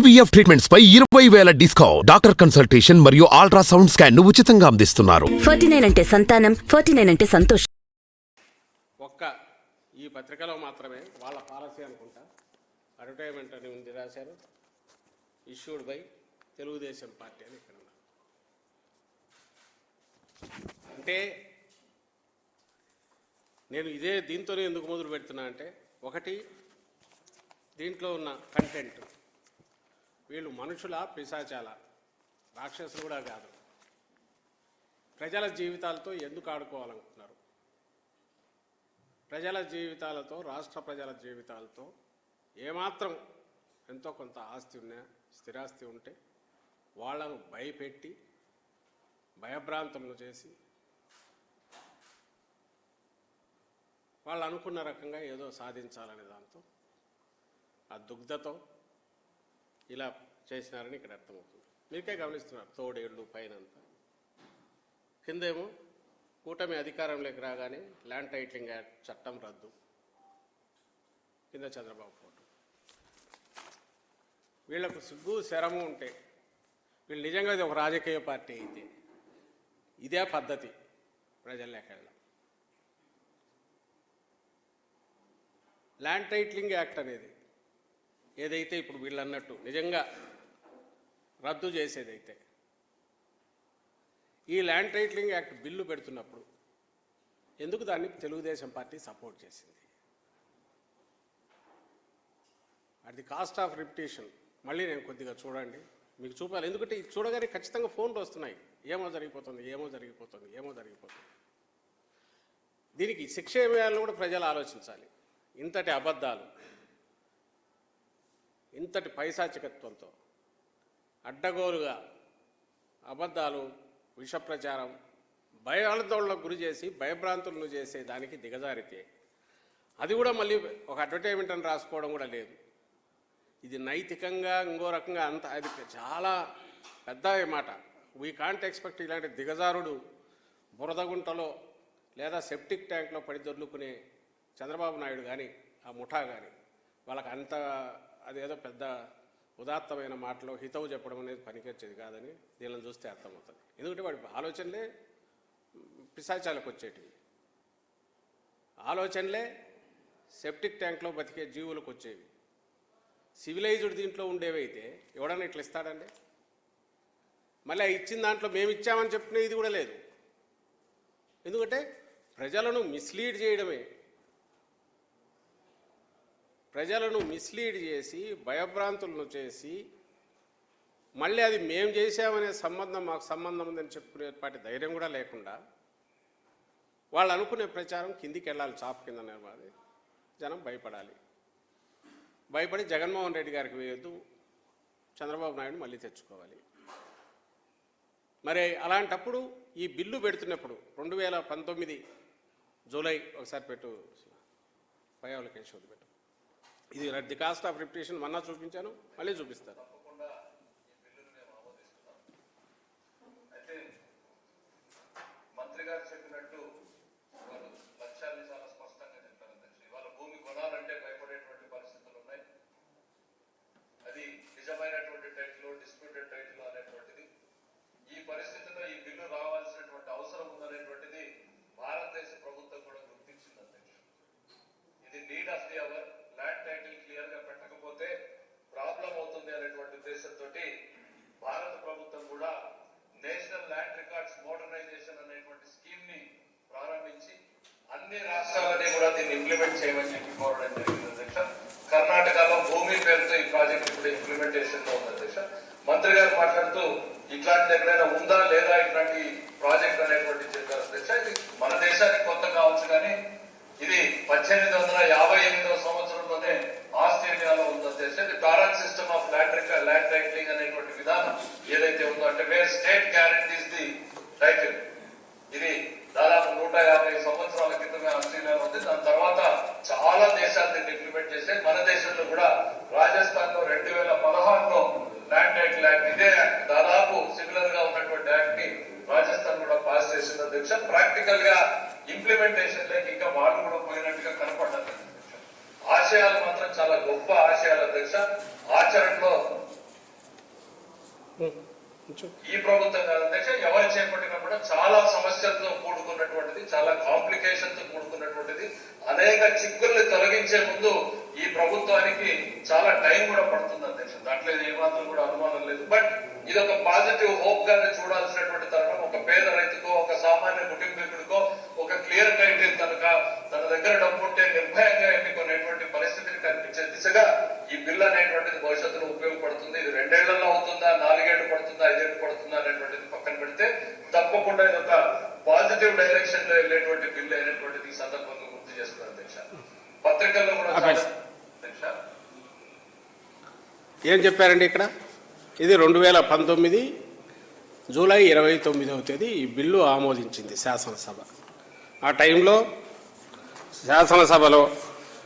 IVF treatments పై 20,000 discount. Doctor consultation మరియు ultrasound scan ను ఉచితంగా అందిస్తున్నారు. 49 అంటే సంతానం, 49 అంటే సంతోషం. ఒక్క ఈ పత్రికలో మాత్రమే వాళ్ళ పాలసీ అనుకుంటా అడ్వర్టైజ్మెంట్ అని ఉంది రాశారు. ఇష్యూడ్ బై తెలుగుదేశం పార్టీ అని ఇక్కడ ఉన్నారు. అంటే నేను దీంతోనే ఎందుకు మొదలు పెడుతున్నా అంటే, ఒకటి దీంట్లో ఉన్న కంటెంట్, వీళ్ళు మనుషుల పిశాచాల, రాక్షసులు కూడా కాదు. ప్రజల జీవితాలతో ఎందుకు ఆడుకోవాలనుకుంటున్నారు? ప్రజల జీవితాలతో, రాష్ట్ర ప్రజల జీవితాలతో ఏమాత్రం ఎంతో కొంత ఆస్తి ఉన్నా, స్థిరాస్తి ఉంటే వాళ్ళను భయపెట్టి భయభ్రాంతులను చేసి వాళ్ళు అనుకున్న రకంగా ఏదో సాధించాలనే దాంతో ఆ దుగ్ధతో ఇలా చేసినారని ఇక్కడ అర్థమవుతుంది. మీకే గమనిస్తున్నారు. తోడేళ్ళు పైనంతా, కిందేమో కూటమి అధికారంలోకి రాగానే ల్యాండ్ టైటిలింగ్ యాక్ట్ చట్టం రద్దు, కింద చంద్రబాబు ఫోటో. వీళ్లకు సిగ్గు శరము ఉంటే, వీళ్ళు నిజంగా ఇది ఒక రాజకీయ పార్టీ అయితే ఇదే పద్ధతి ప్రజల్లోకి వెళ్ళడం. ల్యాండ్ టైటిలింగ్ యాక్ట్ అనేది ఏదైతే ఇప్పుడు వీళ్ళు అన్నట్టు నిజంగా రద్దు చేసేదైతే, ఈ ల్యాండ్ టైటిలింగ్ యాక్ట్ బిల్లు పెడుతున్నప్పుడు ఎందుకు దాన్ని తెలుగుదేశం పార్టీ సపోర్ట్ చేసింది? అది కాస్ట్ ఆఫ్ రిపిటేషన్. మళ్ళీ నేను కొద్దిగా చూడండి, మీకు చూపాలి. ఎందుకంటే ఇది చూడగానే ఖచ్చితంగా ఫోన్లు వస్తున్నాయి, ఏమో జరిగిపోతుంది, ఏమో జరిగిపోతుంది, ఏమో జరిగిపోతుంది. దీనికి శిక్ష ఏమేయాలని కూడా ప్రజలు ఆలోచించాలి. ఇంతటి అబద్ధాలు, ఇంతటి పైశాచికత్వంతో అడ్డగోలుగా అబద్ధాలు, విష ప్రచారం, భయాందోళనకు గురి చేసి భయభ్రాంతులను చేసే దానికి దిగజారితే, అది కూడా మళ్ళీ ఒక అడ్వర్టైజ్మెంట్ అని రాసుకోవడం కూడా లేదు. ఇది నైతికంగా ఇంకో రకంగా అంత, అది చాలా పెద్ద మాట. వీ కాంట్ ఎక్స్పెక్ట్ ఇలాంటి దిగజారుడు బురదగుంటలో లేదా సెప్టిక్ ట్యాంక్లో పడి దొర్లుకునే చంద్రబాబు నాయుడు కానీ, ఆ ముఠా కానీ, వాళ్ళకి అంత అదేదో పెద్ద ఉదాత్తమైన మాటలో హితవు చెప్పడం అనేది పనికొచ్చేది కాదని దీనిని చూస్తే అర్థమవుతుంది. ఎందుకంటే వాడి ఆలోచనలే పిశాచాలకు వచ్చేటివి, ఆలోచనలే సెప్టిక్ ట్యాంక్లో బతికే జీవులకు వచ్చేవి. సివిలైజ్డ్ దీంట్లో ఉండేవైతే ఎవడన్నా ఇట్లా ఇస్తాడండి? మళ్ళీ ఇచ్చిన దాంట్లో మేము ఇచ్చామని చెప్పిన ఇది కూడా లేదు. ఎందుకంటే ప్రజలను మిస్లీడ్ చేయడమే, ప్రజలను మిస్లీడ్ చేసి భయభ్రాంతులను చేసి మళ్ళీ అది మేము చేసామనే సంబంధం, మాకు సంబంధం ఉందని చెప్పుకునేపాటి ధైర్యం కూడా లేకుండా వాళ్ళు అనుకునే ప్రచారం కిందికి వెళ్ళాలి, చాప్ కింద నిలబడి జనం భయపడాలి. భయపడి జగన్మోహన్ రెడ్డి గారికి వేయొద్దు, చంద్రబాబు నాయుడు మళ్ళీ తెచ్చుకోవాలి. మరి అలాంటప్పుడు ఈ బిల్లు పెడుతున్నప్పుడు 2019 జూలై ఒకసారి పెట్టు, పయ్యావుల కేశవుడు పెట్టు. ఇది ది కాస్ట్ ఆఫ్ రిపిటేషన్ మొన్న చూపించాను, మళ్ళీ చూపిస్తాను. మంత్రి గారు చెప్పినట్టు లక్ష్యాన్ని చాలా స్పష్టంగా చెప్పారు. ఇవాళ భూమి కొనాలంటే భయపడేటువంటి పరిస్థితులు ఉన్నాయి. అది నిజమైనటువంటి టైటిల్, డిస్ప్యూటెడ్ టైటిల్ అనేటువంటిది. ఈ పరిస్థితిలో ఈ బిల్లు రావాల్సినటువంటి అవసరం ఉందనేటువంటిది భారతదేశ ప్రభుత్వం కూడా గుర్తించింది. అధ్యక్షుడు, ఇది need of the hour. Land title clear గా పెట్టకపోతే ప్రాబ్లం అవుతుంది అనేటువంటి ఉద్దేశంతో భారత ప్రభుత్వం కూడా నేషనల్ ల్యాండ్ రికార్డ్స్ మోడర్నైజేషన్ అనేటువంటి స్కీమ్ ని ప్రారంభించి అన్ని రాష్ట్రాలని కూడా దీన్ని ఇంప్లిమెంట్ చేయమని చెప్పి కోరడం జరిగింది. అధ్యక్ష, కర్ణాటకలో భూమి పేరుతో ఈ ప్రాజెక్ట్ ఇప్పుడు ఇంప్లిమెంటేషన్ లో ఉంది. అధ్యక్ష, మంత్రి గారు మాట్లాడుతూ ఇట్లాంటి ఎక్కడైనా ఉందా లేదా ఇట్లాంటి ప్రాజెక్ట్ అనేటువంటి చెప్పారు. అధ్యక్ష, ఇది మన దేశానికి కొత్త కావచ్చు, కానీ ఇది 1858వ సంవత్సరంలోనే ఆస్ట్రేలియాలో ఉంది. అధ్యక్ష, ఇది పారాన్ సిస్టమ్ ఆఫ్ ల్యాండ్ టైటిలింగ్ అనేటువంటి విధానం ఏదైతే ఉందో, అంటే wear state guarantees the title, ఇది దాదాపు 150 సంవత్సరాల క్రితమే ఆస్ట్రేలియాలో ఉంది. దాని తర్వాత చాలా దేశాలు దీన్ని ఇంప్లిమెంట్ చేశాయి. మన దేశంలో కూడా రాజస్థాన్ లో 2016లో ల్యాండ్ టైటిల్ యాక్ట్, ఇదే యాక్ట్, దాదాపు సిమిలర్ గా ఉన్నటువంటి యాక్ట్ ని రాజస్థాన్ కూడా పాస్ చేసింది. అధ్యక్ష, ప్రాక్టికల్ గా ఇంప్లిమెంటేషన్ లేక ఇంకా వాళ్ళు కూడా పోయినట్టుగా కనపడ్డారు. ఆశయాలు మాత్రం చాలా గొప్ప ఆశయాలు. అధ్యక్ష, ఆచరణలో ఈ ప్రభుత్వం కాదు అధ్యక్ష, ఎవరు చేపట్టినా కూడా చాలా సమస్యలతో కూడుకున్నటువంటిది, చాలా కాంప్లికేషన్ తో కూడుకున్నటువంటిది. అనేక చిక్కుల్ని తొలగించే ముందు ఈ ప్రభుత్వానికి చాలా టైం కూడా పడుతుంది అధ్యక్ష, దాంట్లో ఏమాత్రం కూడా అనుమానం లేదు. బట్ ఇది ఒక పాజిటివ్ హోప్ గానే చూడాల్సినటువంటి తరుణం. ఒక పేద రైతుకో, ఒక సామాన్య కుటుంబీకుడికో ఒక క్లియర్ టైటిల్ తన దగ్గర డబ్బు ఉంటే నిర్భయంగా ఎన్నుకునేటువంటి పరిస్థితిని కనిపించే దిశగా ఈ బిల్ అనేటువంటిది భవిష్యత్తులో ఉపయోగపడుతుంది. ఇది 2 ఏళ్లలో అవుతుందా, 4 ఏళ్లు పడుతుందా, 5 ఏళ్లు పడుతుందా అనేటువంటిది పక్కన పెడితే తప్పకుండా ఇది ఒక పాజిటివ్ డైరెక్షన్ లో వెళ్ళేటువంటి బిల్ అనేటువంటిది ఈ సందర్భంగా గుర్తు చేస్తున్నారు అధ్యక్ష. పత్రికల్లో కూడా అధ్యక్ష ఏం చెప్పారండి ఇక్కడ? ఇది 2019 జూలై 29వ తేదీ ఈ బిల్లు ఆమోదించింది శాసనసభ. ఆ టైంలో శాసనసభలో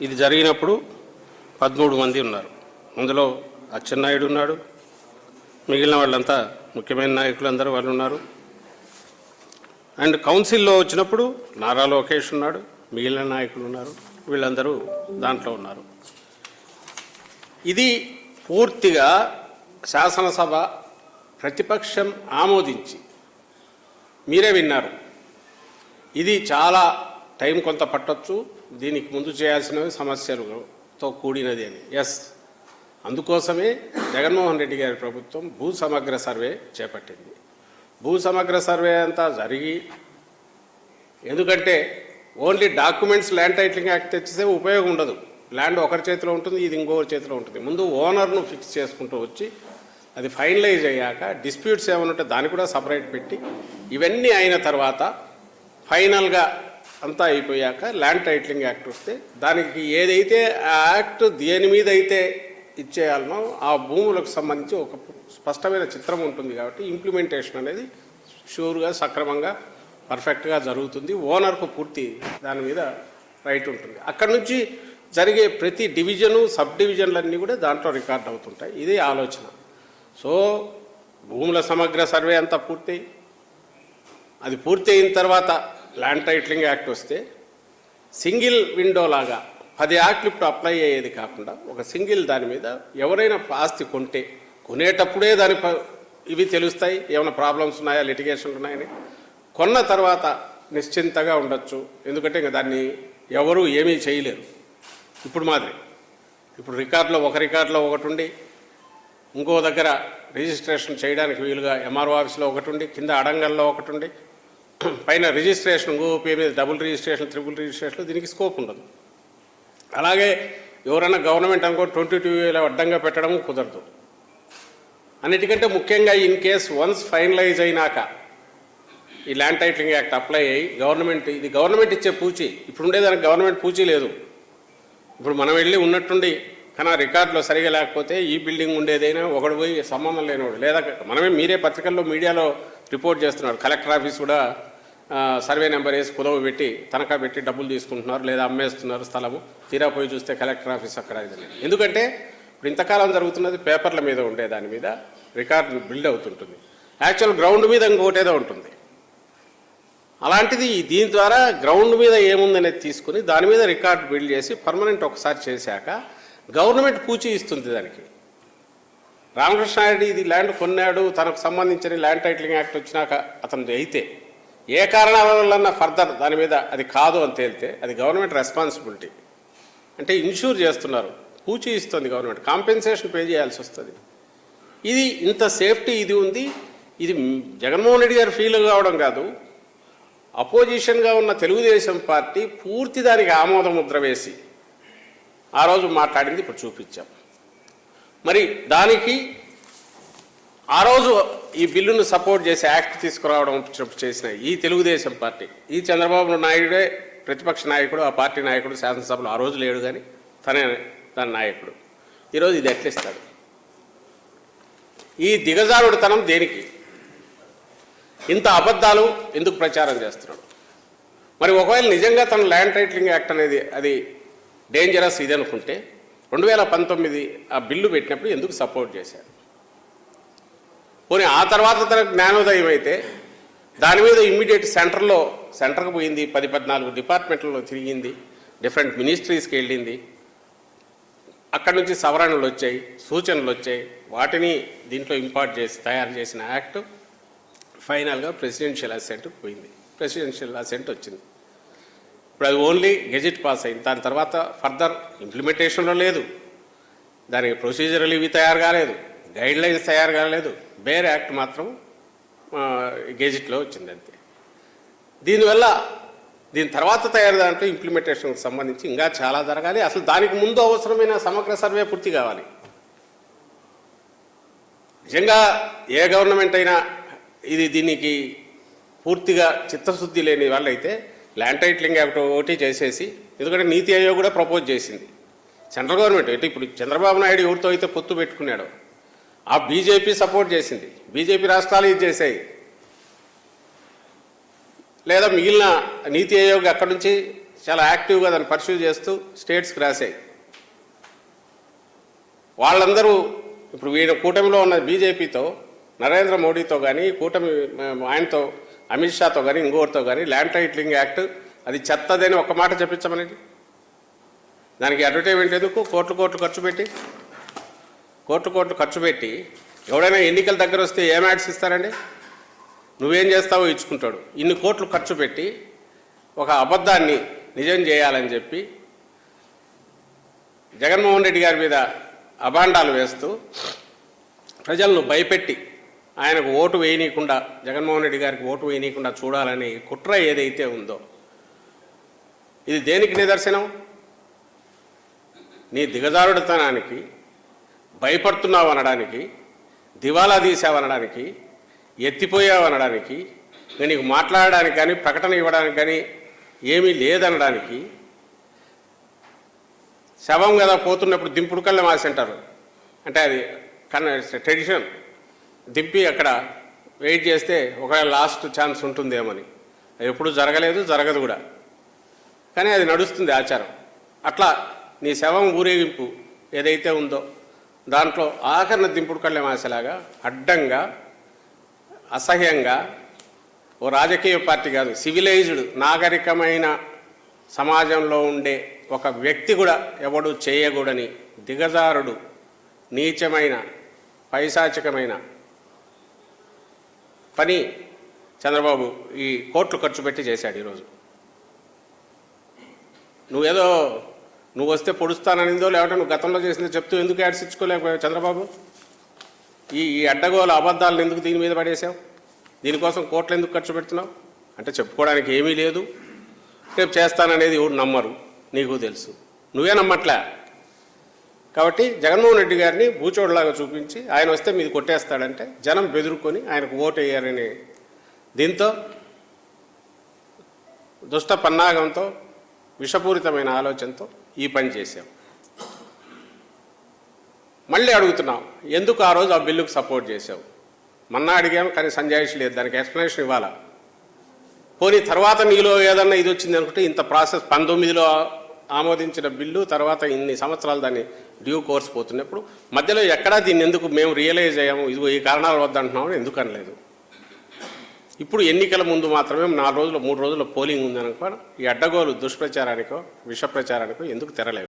ఇది జరిగినప్పుడు 13 మంది ఉన్నారు. అందులో అచ్చెన్నాయుడు ఉన్నాడు, మిగిలిన వాళ్ళంతా ముఖ్యమైన నాయకులు అందరూ వాళ్ళు ఉన్నారు. అండ్ కౌన్సిల్లో వచ్చినప్పుడు నారా లోకేష్ ఉన్నాడు, మిగిలిన నాయకులు ఉన్నారు, వీళ్ళందరూ దాంట్లో ఉన్నారు. ఇది పూర్తిగా శాసనసభ ప్రతిపక్షం ఆమోదించి, మీరే విన్నారు, ఇది చాలా టైం కొంత పట్టొచ్చు, దీనికి ముందు చేయాల్సినవి సమస్యలతో కూడినది అని. ఎస్, అందుకోసమే జగన్మోహన్ రెడ్డి గారి ప్రభుత్వం భూ సమగ్ర సర్వే చేపట్టింది. భూ సమగ్ర సర్వే అంతా జరిగి, ఎందుకంటే only documents land titling act తెచ్చితే ఉపయోగం ఉండదు. ల్యాండ్ ఒకరి చేతిలో ఉంటుంది, ఇది ఇంకొకరి చేతిలో ఉంటుంది. ముందు ఓనర్ను ఫిక్స్ చేసుకుంటూ వచ్చి అది ఫైనలైజ్ అయ్యాక డిస్ప్యూట్స్ ఏమైనా ఉంటే దాన్ని కూడా సపరేట్ పెట్టి ఇవన్నీ అయిన తర్వాత ఫైనల్గా అంతా అయిపోయాక ల్యాండ్ టైటిలింగ్ యాక్ట్ వస్తే దానికి ఏదైతే ఆ యాక్ట్ దేని మీద అయితే ఇచ్చేయాలనో ఆ భూములకు సంబంధించి ఒక స్పష్టమైన చిత్రం ఉంటుంది. కాబట్టి ఇంప్లిమెంటేషన్ అనేది షూర్గా, సక్రమంగా, పర్ఫెక్ట్గా జరుగుతుంది. ఓనర్కు పూర్తి దాని మీద రైట్ ఉంటుంది. అక్కడ నుంచి జరిగే ప్రతి డివిజను, సబ్ డివిజన్లన్నీ కూడా దాంట్లో రికార్డ్ అవుతుంటాయి. ఇదే ఆలోచన. సో భూముల సమగ్ర సర్వే అంతా పూర్తయి, అది పూర్తి అయిన తర్వాత ల్యాండ్ టైటిలింగ్ యాక్ట్ వస్తే సింగిల్ విండో లాగా 10 యాక్ట్లు ఇప్పుడు అప్లై అయ్యేది కాకుండా ఒక సింగిల్ దాని మీద ఎవరైనా ఆస్తి కొంటే కొనేటప్పుడే దాని ఇవి తెలుస్తాయి, ఏమైనా ప్రాబ్లమ్స్ ఉన్నాయా, లిటిగేషన్ ఉన్నాయని. కొన్న తర్వాత నిశ్చింతగా ఉండొచ్చు, ఎందుకంటే ఇంకా దాన్ని ఎవరు ఏమీ చేయలేరు. ఇప్పుడు మాదిరి ఇప్పుడు రికార్డులో ఒక రికార్డులో ఒకటి ఉండి, ఇంకో దగ్గర రిజిస్ట్రేషన్ చేయడానికి వీలుగా ఎంఆర్ఓ ఆఫీస్లో ఒకటి ఉండి, కింద అడంగల్లో ఒకటి ఉండి, పైన రిజిస్ట్రేషన్ ఇంకో పేరు మీద డబుల్ రిజిస్ట్రేషన్, ట్రిపుల్ రిజిస్ట్రేషన్, దీనికి స్కోప్ ఉండదు. అలాగే ఎవరైనా గవర్నమెంట్ అనుకో 22 అడ్డంగా పెట్టడం కుదరదు. అన్నిటికంటే ముఖ్యంగా ఇన్ కేస్ వన్స్ ఫైనలైజ్ అయినాక ఈ ల్యాండ్ టైటిలింగ్ యాక్ట్ అప్లై అయ్యి ఇది గవర్నమెంట్ ఇచ్చే పూచి, ఇప్పుడు ఉండేదానికి గవర్నమెంట్ పూచి లేదు. ఇప్పుడు మనం వెళ్ళి ఉన్నట్టుండి కానీ రికార్డులో సరిగా లేకపోతే ఈ బిల్డింగ్ ఉండేదైనా ఒకడు పోయి సంబంధం లేనివాడు, లేదా మీరే పత్రికల్లో మీడియాలో రిపోర్ట్ చేస్తున్నారు, కలెక్టర్ ఆఫీస్ కూడా సర్వే నెంబర్ వేసి కుదవ పెట్టి తనఖా పెట్టి డబ్బులు తీసుకుంటున్నారు, లేదా అమ్మేస్తున్నారు స్థలము. తీరా పోయి చూస్తే కలెక్టర్ ఆఫీస్ అక్కడ. ఎందుకంటే ఇప్పుడు ఇంతకాలం జరుగుతున్నది పేపర్ల మీద ఉండే దాని మీద రికార్డు బిల్డ్ అవుతుంటుంది, యాక్చువల్ గ్రౌండ్ మీద ఇంకోటేదో ఉంటుంది. అలాంటిది దీని ద్వారా గ్రౌండ్ మీద ఏముందనేది తీసుకుని దాని మీద రికార్డు బిల్డ్ చేసి పర్మనెంట్ ఒకసారి చేశాక గవర్నమెంట్ పూచి ఇస్తుంది దానికి. రామకృష్ణారెడ్డి ఇది ల్యాండ్ కొన్నాడు, తనకు సంబంధించిన ల్యాండ్ టైటిలింగ్ యాక్ట్ వచ్చినాక అతను అయితే ఏ కారణాల వల్ల ఫర్దర్ దాని మీద అది కాదు అని తేలితే అది గవర్నమెంట్ రెస్పాన్సిబిలిటీ. అంటే ఇన్ష్యూర్ చేస్తున్నారు, పూచి ఇస్తుంది గవర్నమెంట్, కాంపెన్సేషన్ పే చేయాల్సి వస్తుంది. ఇది ఇంత సేఫ్టీ ఇది ఉంది. ఇది జగన్మోహన్ రెడ్డి గారు ఫీల్ కావడం కాదు, అపోజిషన్గా ఉన్న తెలుగుదేశం పార్టీ పూర్తి దానికి ఆమోద ముద్ర వేసి ఆ రోజు మాట్లాడింది ఇప్పుడు చూపించాం. మరి దానికి ఆ రోజు ఈ బిల్లును సపోర్ట్ చేసి యాక్ట్ తీసుకురావడం చేసిన ఈ తెలుగుదేశం పార్టీ, ఈ చంద్రబాబు నాయుడే ప్రతిపక్ష నాయకుడు, ఆ పార్టీ నాయకుడు శాసనసభలో ఆ రోజు లేడు, కానీ తనే దాని నాయకుడు. ఈరోజు ఇది ఎట్లిస్తాడు? ఈ దిగజారుడుతనం దేనికి? ఇంత అబద్ధాలు ఎందుకు ప్రచారం చేస్తున్నాడు? మరి ఒకవేళ నిజంగా తన ల్యాండ్ టైటిలింగ్ యాక్ట్ అనేది అది డేంజరస్ ఇది అనుకుంటే 2019 ఆ బిల్లు పెట్టినప్పుడు ఎందుకు సపోర్ట్ చేశారు? పోనీ ఆ తర్వాత తన జ్ఞానోదయం అయితే దాని మీద ఇమ్మీడియట్ సెంటర్కి పోయింది, 10-14 డిపార్ట్మెంట్లలో తిరిగింది, డిఫరెంట్ మినిస్ట్రీస్కి వెళ్ళింది, అక్కడి నుంచి సవరణలు వచ్చాయి, సూచనలు వచ్చాయి, వాటిని దీంట్లో ఇంపార్ట్ చేసి తయారు చేసిన యాక్ట్ ఫైనల్గా ప్రెసిడెన్షియల్ అసెంట్కి పోయింది. ప్రెసిడెన్షియల్ అసెంట్ వచ్చింది. ఇప్పుడు అది ఓన్లీ గెజిట్ పాస్ అయింది. దాని తర్వాత ఫర్దర్ ఇంప్లిమెంటేషన్లో లేదు, దానికి ప్రొసీజరల్ ఇవి తయారు కాలేదు, గైడ్ లైన్స్ తయారు కాలేదు. బేర్ యాక్ట్ మాత్రం గెజిట్లో వచ్చింది అంతే. దీనివల్ల దీని తర్వాత తయారు దాంట్లో ఇంప్లిమెంటేషన్కి సంబంధించి ఇంకా చాలా జరగాలి. అసలు దానికి ముందు అవసరమైన సమగ్ర సర్వే పూర్తి కావాలి. నిజంగా ఏ గవర్నమెంట్ అయినా దీనికి పూర్తిగా చిత్తశుద్ధి లేని వాళ్ళైతే ల్యాండ్ టైటిలింగ్ యాక్ట్ ఒకటి చేసేసి, ఎందుకంటే నీతి ఆయోగ్ కూడా ప్రపోజ్ చేసింది. సెంట్రల్ గవర్నమెంట్ అంటే ఇప్పుడు చంద్రబాబు నాయుడు ఎవరితో అయితే పొత్తు పెట్టుకున్నాడో ఆ బీజేపీ సపోర్ట్ చేసింది, బీజేపీ రాష్ట్రాలు ఇది చేసాయి, లేదా మిగిలిన నీతి ఆయోగ్ అక్కడి నుంచి చాలా యాక్టివ్గా దాన్ని పర్సూ చేస్తూ స్టేట్స్కి రాశాయి. వాళ్ళందరూ ఇప్పుడు వీళ్ళ కూటమిలో ఉన్న బీజేపీతో, నరేంద్ర మోడీతో కానీ, కూటమి ఆయనతో అమిత్ షాతో కానీ, ఇంకోరితో కానీ ల్యాండ్ టైటిలింగ్ యాక్ట్ అది చెత్తదని ఒక్క మాట చెప్పించమనేది. దానికి అడ్వర్టైజ్మెంట్ ఎందుకు? కోట్లు ఖర్చు పెట్టి ఎవడైనా ఎన్నికల దగ్గర వస్తే ఏం యాడ్స్ ఇస్తారండి? నువ్వేం చేస్తావో ఇచ్చుకుంటాడు. ఇన్ని కోట్లు ఖర్చు పెట్టి ఒక అబద్ధాన్ని నిజం చేయాలని చెప్పి జగన్మోహన్ రెడ్డి గారి మీద అభాండాలు వేస్తూ ప్రజలను భయపెట్టి ఆయనకు ఓటు వేయనీయకుండా, జగన్మోహన్ రెడ్డి గారికి ఓటు వేయనీయకుండా చూడాలని కుట్ర ఏదైతే ఉందో ఇది దేనికి నిదర్శనం? నీ దిగజారుడుతనానికి, భయపడుతున్నావు అనడానికి, దివాలా తీసావనడానికి, ఎత్తిపోయావనడానికి, నీకు మాట్లాడడానికి కానీ ప్రకటన ఇవ్వడానికి కానీ ఏమీ లేదనడానికి, శవం కదా పోతున్నప్పుడు దింపుడు కళ్ళ మాసంటారు, అంటే అది ట్రెడిషన్, దింపి అక్కడ వెయిట్ చేస్తే ఒకవేళ లాస్ట్ ఛాన్స్ ఉంటుందేమని. అది ఎప్పుడు జరగలేదు, జరగదు కూడా, కానీ అది నడుస్తుంది ఆచారం. అట్లా నీ శవం ఊరేగింపు ఏదైతే ఉందో దాంట్లో ఆఖరణ దింపుడు కళ్ళ మాసలాగా అడ్డంగా, అసహ్యంగా, ఓ రాజకీయ పార్టీ కాదు, సివిలైజ్డ్ నాగరికమైన సమాజంలో ఉండే ఒక వ్యక్తి కూడా ఎవడు చేయకూడని దిగజారుడు, నీచమైన, పైశాచికమైన పని చంద్రబాబు ఈ కోట్లు ఖర్చు పెట్టి చేశాడు. ఈరోజు నువ్వు వస్తే పొడుస్తాననిందో లేకపోతే నువ్వు గతంలో చేసిందో చెప్తూ ఎందుకు యాడ్స్ ఇచ్చుకోలేకపోయావు చంద్రబాబు? ఈ అడ్డగోల అబద్ధాలను ఎందుకు దీని మీద పడేసావు? దీనికోసం కోట్లు ఎందుకు ఖర్చు పెడుతున్నావు? అంటే చెప్పుకోవడానికి ఏమీ లేదు, రేపు చేస్తాననేది ఎవరు నమ్మరు, నీకు తెలుసు, నువ్వే నమ్మట్లే. కాబట్టి జగన్మోహన్ రెడ్డి గారిని బూచోడులాగా చూపించి ఆయన వస్తే మీది కొట్టేస్తాడంటే జనం బెదురుకొని ఆయనకు ఓటు వేయారని దీంతో దుష్ట పన్నాగంతో, విషపూరితమైన ఆలోచనతో ఈ పని చేశాం. మళ్ళీ అడుగుతున్నాం, ఎందుకు ఆ రోజు ఆ బిల్లుకు సపోర్ట్ చేసావు? మొన్న అడిగాము కానీ సంజాయిషి లేదు, దానికి ఎక్స్ప్లెనేషన్ ఇవ్వాలా. పోనీ తర్వాత నీలో ఏదన్నా ఇది వచ్చింది అనుకుంటే ఇంత ప్రాసెస్ 19లో ఆమోదించిన బిల్లు తర్వాత ఇన్ని సంవత్సరాలు దాన్ని డ్యూ కోర్స్ పోతున్నప్పుడు మధ్యలో ఎక్కడా దీన్ని ఎందుకు మేము రియలైజ్ అయ్యాము, ఇదిగో ఈ కారణాల వద్ద అంటున్నామని ఎందుకు అనలేదు? ఇప్పుడు ఎన్నికల ముందు మాత్రమే 4 రోజులు 3 రోజుల పోలింగ్ ఉందనుకో ఈ అడ్డగోలు దుష్ప్రచారానికో విష ప్రచారానికో ఎందుకు తెరలేదు?